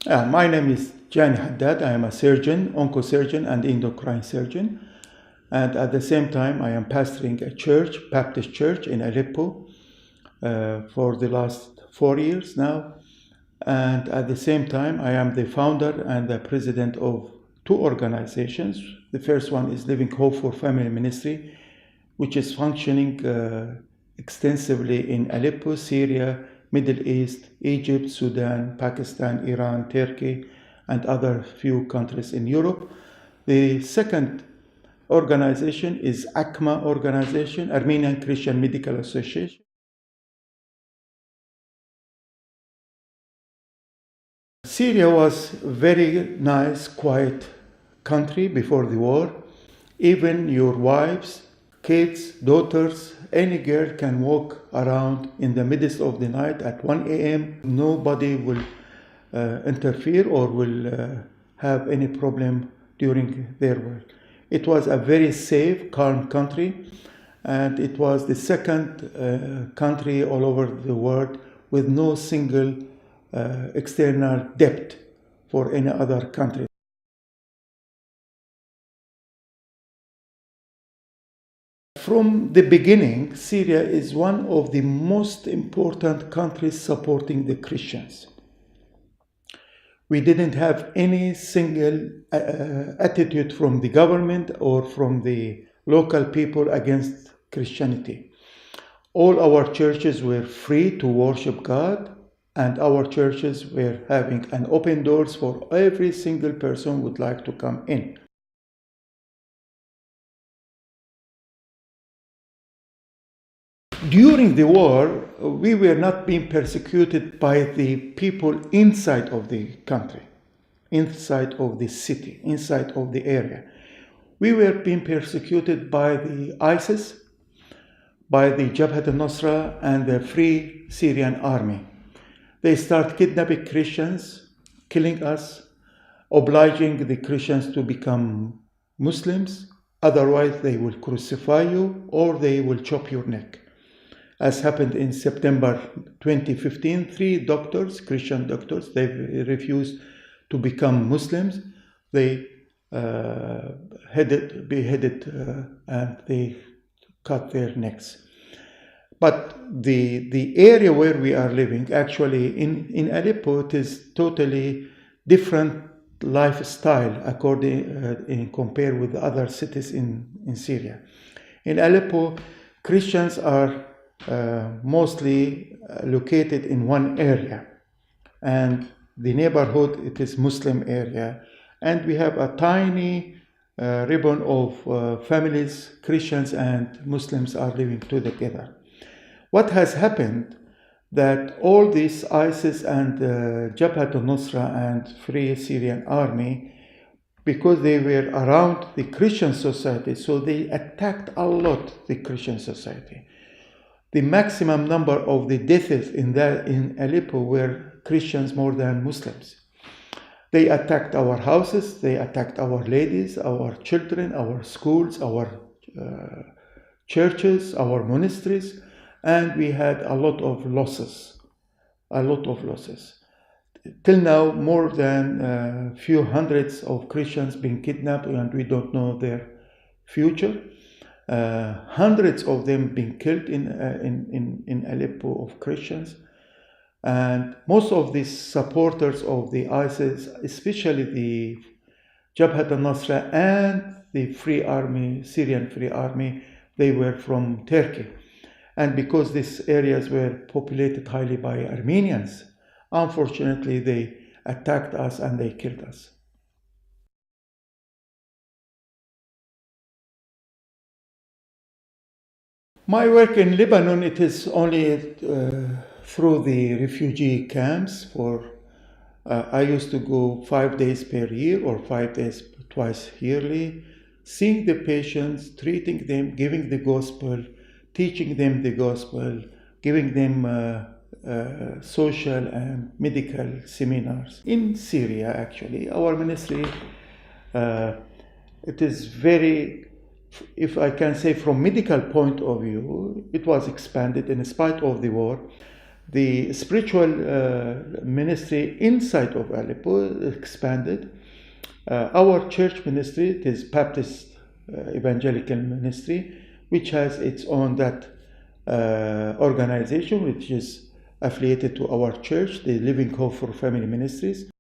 My name is Jany Haddad. I am a surgeon, oncosurgeon, and endocrine surgeon. And at the same time, I am pastoring a church, Baptist church in Aleppo, for the last 4 years now. And at the same time, I am the founder and the president of two organizations. The first one is Living Hope for Family Ministry, which is functioning extensively in Aleppo, Syria, Middle East, Egypt, Sudan, Pakistan, Iran, Turkey, and other few countries in Europe. The second organization is ACMA organization, Armenian Christian Medical Association. Syria was a very nice, quiet country before the war. Even your wives, kids, daughters, any girl can walk around in the middle of the night at 1 a.m. Nobody will interfere or will have any problem during their work. It was a very safe, calm country, and it was the second country all over the world with no single external debt for any other country. From the beginning, Syria is one of the most important countries supporting the Christians. We didn't have any single attitude from the government or from the local people against Christianity. All our churches were free to worship God, and our churches were having an open doors for every single person who would like to come in. During the war, we were not being persecuted by the people inside of the country, inside of the city, inside of the area. We were being persecuted by the ISIS, by the Jabhat al-Nusra, and the Free Syrian Army. They start kidnapping Christians, killing us, obliging the Christians to become Muslims. Otherwise, they will crucify you or they will chop your neck. As happened in September 2015, 3 doctors, Christian doctors, they refused to become Muslims. They beheaded and they cut their necks. But the area where we are living, actually in Aleppo, it is totally different lifestyle compared with other cities in Syria. In Aleppo, Christians are mostly located in one area, and the neighborhood, it is Muslim area, and we have a tiny ribbon of families, Christians and Muslims are living together. What has happened that all these ISIS and Jabhat al-Nusra and Free Syrian Army, because they were around the Christian society, so they attacked a lot the Christian society. The maximum number of the deaths in Aleppo were Christians more than Muslims. They attacked our houses, they attacked our ladies, our children, our schools, our churches, our monasteries, and we had a lot of losses. Till now, more than a few hundreds of Christians being kidnapped, and we don't know their future. Hundreds of them being killed in Aleppo of Christians, and most of these supporters of the ISIS, especially the Jabhat al-Nusra and the Free Army, Syrian Free Army, they were from Turkey. And because these areas were populated highly by Armenians, unfortunately they attacked us and they killed us. My work in Lebanon, it is only through the refugee camps. I used to go 5 days per year or 5 days twice yearly, seeing the patients, treating them, giving the gospel, teaching them the gospel, giving them social and medical seminars. In Syria, actually, our ministry, it is very, if I can say from medical point of view, it was expanded in spite of the war. The spiritual ministry inside of Aleppo expanded. Our church ministry, it is Baptist Evangelical Ministry, which has its own organization, which is affiliated to our church, the Living Hope for Family Ministries.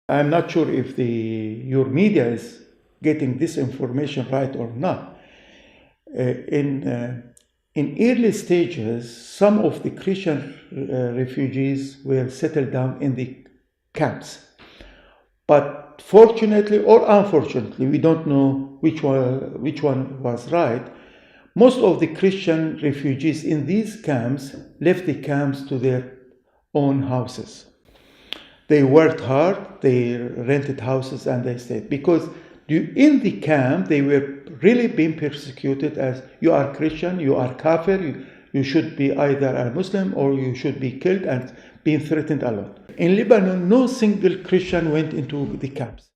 I'm not sure if your media is getting this information right or not. In early stages, some of the Christian refugees were settled down in the camps. But fortunately or unfortunately, we don't know which one was right. Most of the Christian refugees in these camps left the camps to their own houses. They worked hard, they rented houses, and they stayed. Because in the camp, they were really being persecuted as, you are Christian, you are kafir, you should be either a Muslim or you should be killed, and being threatened a lot. In Lebanon, no single Christian went into the camps.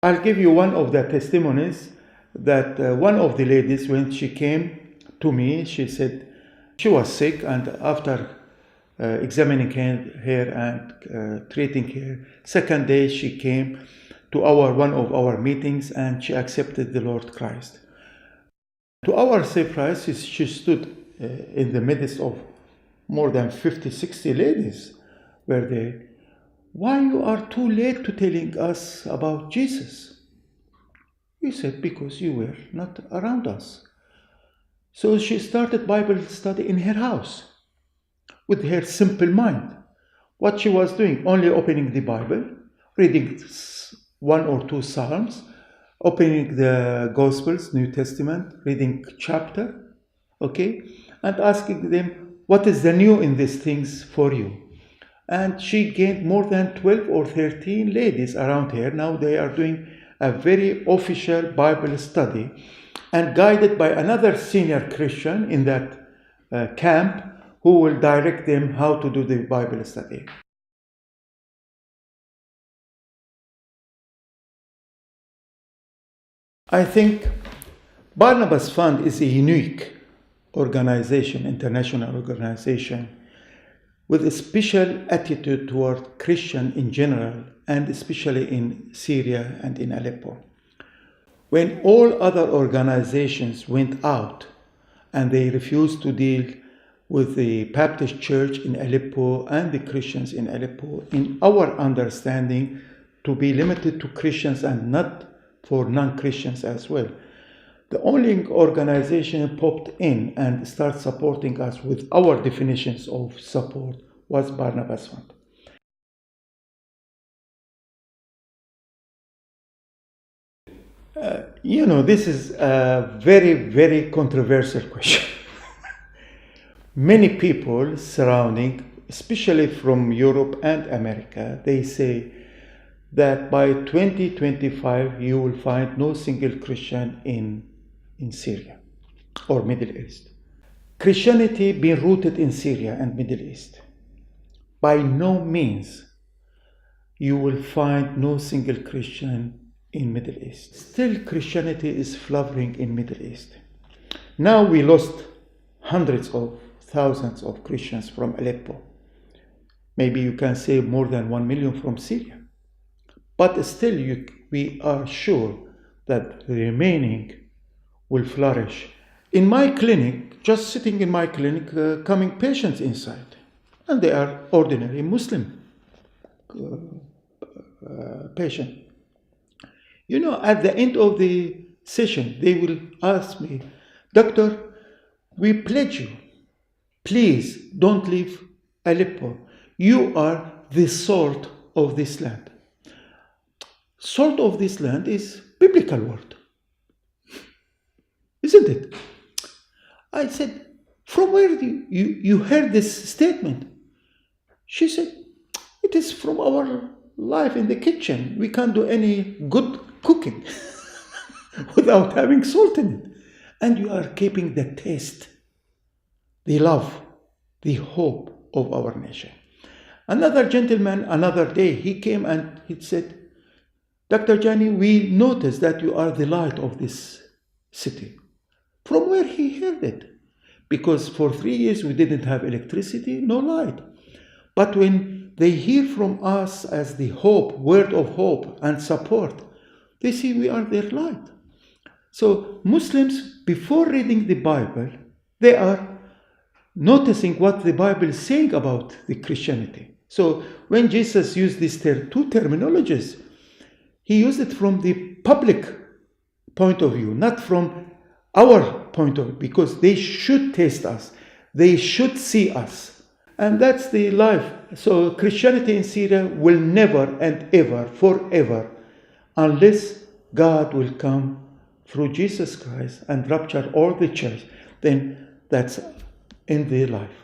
I'll give you one of the testimonies that one of the ladies, when she came to me, she said she was sick, and after examining her and treating her, second day she came to one of our meetings and she accepted the Lord Christ. To our surprise, she stood in the midst of more than 50, 60 ladies. Why you are too late to telling us about Jesus? We said, because you were not around us. So she started Bible study in her house with her simple mind. What she was doing, only opening the Bible, reading one or two Psalms, opening the Gospels, New Testament, reading chapter, okay, and asking them, what is the new in these things for you? And she gained more than 12 or 13 ladies around her. Now they are doing a very official Bible study, and guided by another senior Christian in that camp who will direct them how to do the Bible study. I think Barnabas Fund is a unique organization, international organization, with a special attitude toward Christian in general, and especially in Syria and in Aleppo. When all other organizations went out and they refused to deal with the Baptist Church in Aleppo and the Christians in Aleppo, in our understanding, to be limited to Christians and not for non-Christians as well, the only organization popped in and started supporting us with our definitions of support was Barnabas Fund. This is a very, very controversial question. Many people surrounding, especially from Europe and America, they say that by 2025 you will find no single Christian in Syria or Middle East. Christianity being rooted in Syria and Middle East. By no means you will find no single Christian in Middle East. Still, Christianity is flourishing in Middle East. Now we lost hundreds of thousands of Christians from Aleppo. Maybe you can say more than 1 million from Syria. But still, we are sure that the remaining will flourish. In my clinic, just sitting in my clinic, coming patients inside, and they are ordinary Muslim patients. At the end of the session, they will ask me, Doctor, we pledge you, please don't leave Aleppo. You are the salt of this land. Salt of this land is biblical word, isn't it? I said, from where you heard this statement? She said, it is from our life in the kitchen. We can't do any good cooking without having salt in it. And you are keeping the taste, the love, the hope of our nation. Another gentleman, another day, he came and he said, Dr. Jany, we notice that you are the light of this city. From where he heard it? Because for 3 years we didn't have electricity, no light. But when they hear from us as the hope, word of hope and support, they see we are their light. So Muslims, before reading the Bible, they are noticing what the Bible is saying about the Christianity. So when Jesus used these two terminologies, he used it from the public point of view, not from our point of view, because they should taste us. They should see us. And that's the life. So Christianity in Syria will never and ever, forever, unless God will come through Jesus Christ and rapture all the church, then that's in their life.